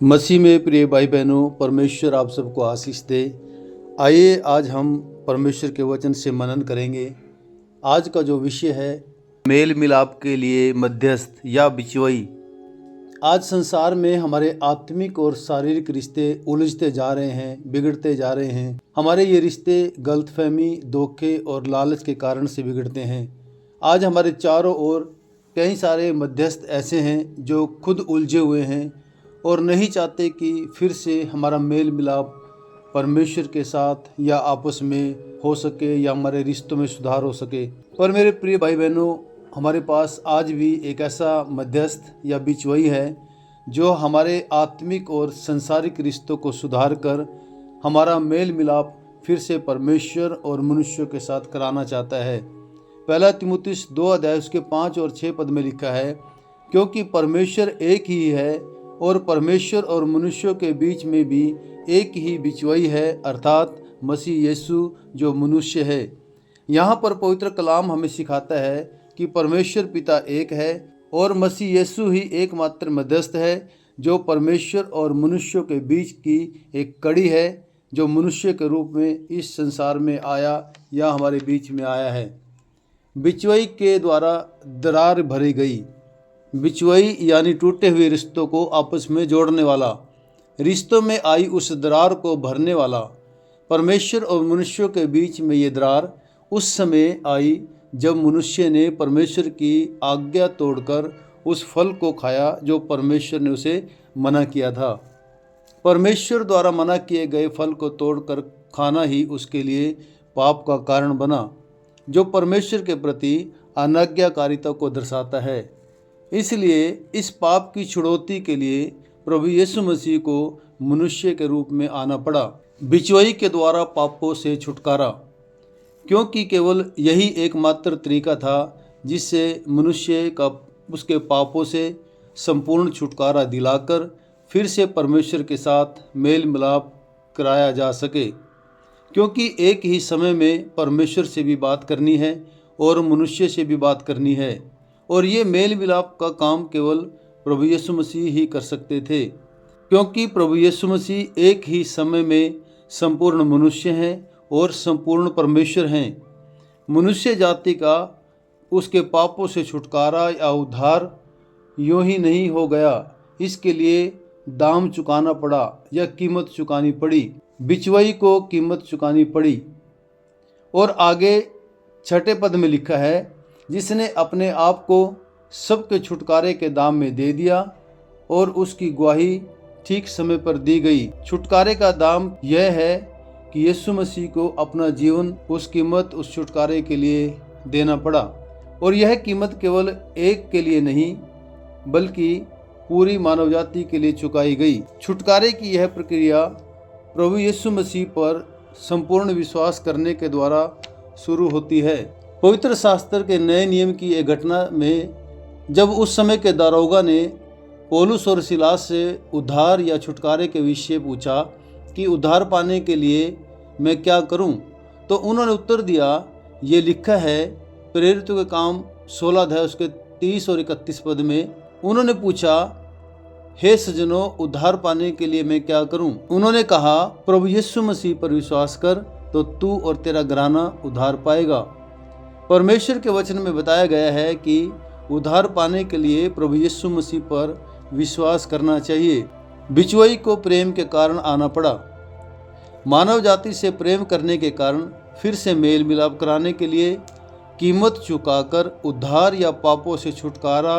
मसीह में प्रिय भाई बहनों, परमेश्वर आप सबको आशीष दे। आइए आज हम परमेश्वर के वचन से मनन करेंगे। आज का जो विषय है, मेल मिलाप के लिए मध्यस्थ या बिचवई। आज संसार में हमारे आत्मिक और शारीरिक रिश्ते उलझते जा रहे हैं, बिगड़ते जा रहे हैं। हमारे ये रिश्ते गलतफहमी, धोखे और लालच के कारण से बिगड़ते हैं। आज हमारे चारों ओर कई सारे मध्यस्थ ऐसे हैं जो खुद उलझे हुए हैं और नहीं चाहते कि फिर से हमारा मेल मिलाप परमेश्वर के साथ या आपस में हो सके या हमारे रिश्तों में सुधार हो सके। पर मेरे प्रिय भाई बहनों, हमारे पास आज भी एक ऐसा मध्यस्थ या बिचवई है जो हमारे आत्मिक और सांसारिक रिश्तों को सुधार कर हमारा मेल मिलाप फिर से परमेश्वर और मनुष्यों के साथ कराना चाहता है। पहला तीमुथियुस 2 अध्याय उसके 5 और 6 पद में लिखा है, क्योंकि परमेश्वर एक ही है और परमेश्वर और मनुष्यों के बीच में भी एक ही बिचवई है, अर्थात मसीह यीशु जो मनुष्य है। यहाँ पर पवित्र कलाम हमें सिखाता है कि परमेश्वर पिता एक है और मसीह यीशु ही एकमात्र मध्यस्थ है जो परमेश्वर और मनुष्यों के बीच की एक कड़ी है, जो मनुष्य के रूप में इस संसार में आया या हमारे बीच में आया है। बिचवई के द्वारा दरार भरी गई। बिचवई यानी टूटे हुए रिश्तों को आपस में जोड़ने वाला, रिश्तों में आई उस दरार को भरने वाला। परमेश्वर और मनुष्यों के बीच में ये दरार उस समय आई जब मनुष्य ने परमेश्वर की आज्ञा तोड़कर उस फल को खाया जो परमेश्वर ने उसे मना किया था। परमेश्वर द्वारा मना किए गए फल को तोड़कर खाना ही उसके लिए पाप का कारण बना, जो परमेश्वर के प्रति अनाज्ञाकारिता को दर्शाता है। इसलिए इस पाप की छुड़ौती के लिए प्रभु यीशु मसीह को मनुष्य के रूप में आना पड़ा, बिचवई के द्वारा पापों से छुटकारा, क्योंकि केवल यही एकमात्र तरीका था जिससे मनुष्य का उसके पापों से संपूर्ण छुटकारा दिलाकर फिर से परमेश्वर के साथ मेल मिलाप कराया जा सके। क्योंकि एक ही समय में परमेश्वर से भी बात करनी है और मनुष्य से भी बात करनी है, और ये मेल मिलाप का काम केवल प्रभु यीशु मसीह ही कर सकते थे, क्योंकि प्रभु यीशु मसीह एक ही समय में संपूर्ण मनुष्य हैं और संपूर्ण परमेश्वर हैं। मनुष्य जाति का उसके पापों से छुटकारा या उद्धार यूं ही नहीं हो गया, इसके लिए दाम चुकाना पड़ा या कीमत चुकानी पड़ी। बिचवई को कीमत चुकानी पड़ी। और आगे 6 पद में लिखा है, जिसने अपने आप को सबके छुटकारे के दाम में दे दिया और उसकी गवाही ठीक समय पर दी गई। छुटकारे का दाम यह है कि यीशु मसीह को अपना जीवन उस कीमत, उस छुटकारे के लिए देना पड़ा, और यह कीमत केवल एक के लिए नहीं बल्कि पूरी मानव जाति के लिए चुकाई गई। छुटकारे की यह प्रक्रिया प्रभु यीशु मसीह पर संपूर्ण विश्वास करने के द्वारा शुरू होती है। पवित्र शास्त्र के नए नियम की एक घटना में जब उस समय के दारोगा ने पौलुस और सिलास से उद्धार या छुटकारे के विषय पूछा कि उद्धार पाने के लिए मैं क्या करूं, तो उन्होंने उत्तर दिया, ये लिखा है प्रेरितों के काम 16 अध्याय उसके 30 और 31 पद में। उन्होंने पूछा, हे सज्जनों, उद्धार पाने के लिए मैं क्या करूं? उन्होंने कहा, प्रभु यीशु मसीह पर विश्वास कर तो तू और तेरा घराना उद्धार पाएगा। परमेश्वर के वचन में बताया गया है कि उद्धार पाने के लिए प्रभु यीशु मसीह पर विश्वास करना चाहिए। बिचवई को प्रेम के कारण आना पड़ा। मानव जाति से प्रेम करने के कारण फिर से मेल मिलाप कराने के लिए कीमत चुकाकर उद्धार या पापों से छुटकारा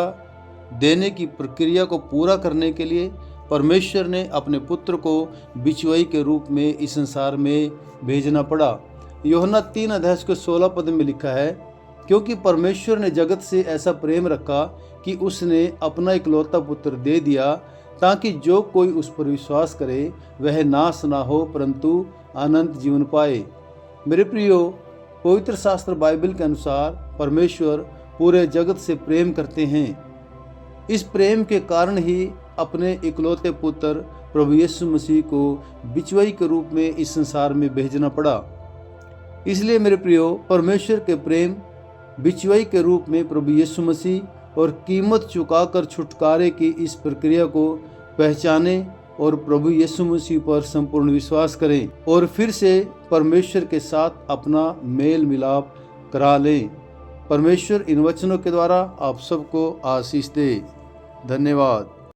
देने की प्रक्रिया को पूरा करने के लिए परमेश्वर ने अपने पुत्र को बिचवई के रूप में इस संसार में भेजना पड़ा। यूहन्ना 3 अध्याय के 16 पद में लिखा है, क्योंकि परमेश्वर ने जगत से ऐसा प्रेम रखा कि उसने अपना इकलौता पुत्र दे दिया, ताकि जो कोई उस पर विश्वास करे वह नाश ना हो परंतु अनंत जीवन पाए। मेरे प्रियो, पवित्र शास्त्र बाइबल के अनुसार परमेश्वर पूरे जगत से प्रेम करते हैं। इस प्रेम के कारण ही अपने इकलौते पुत्र प्रभु यीशु मसीह को बिचवई के रूप में इस संसार में भेजना पड़ा। इसलिए मेरे प्रियो, परमेश्वर के प्रेम बिचवई के रूप में प्रभु यीशु मसीह और कीमत चुकाकर छुटकारे की इस प्रक्रिया को पहचाने और प्रभु यीशु मसीह पर संपूर्ण विश्वास करें और फिर से परमेश्वर के साथ अपना मेल मिलाप करा लें। परमेश्वर इन वचनों के द्वारा आप सबको आशीष दे। धन्यवाद।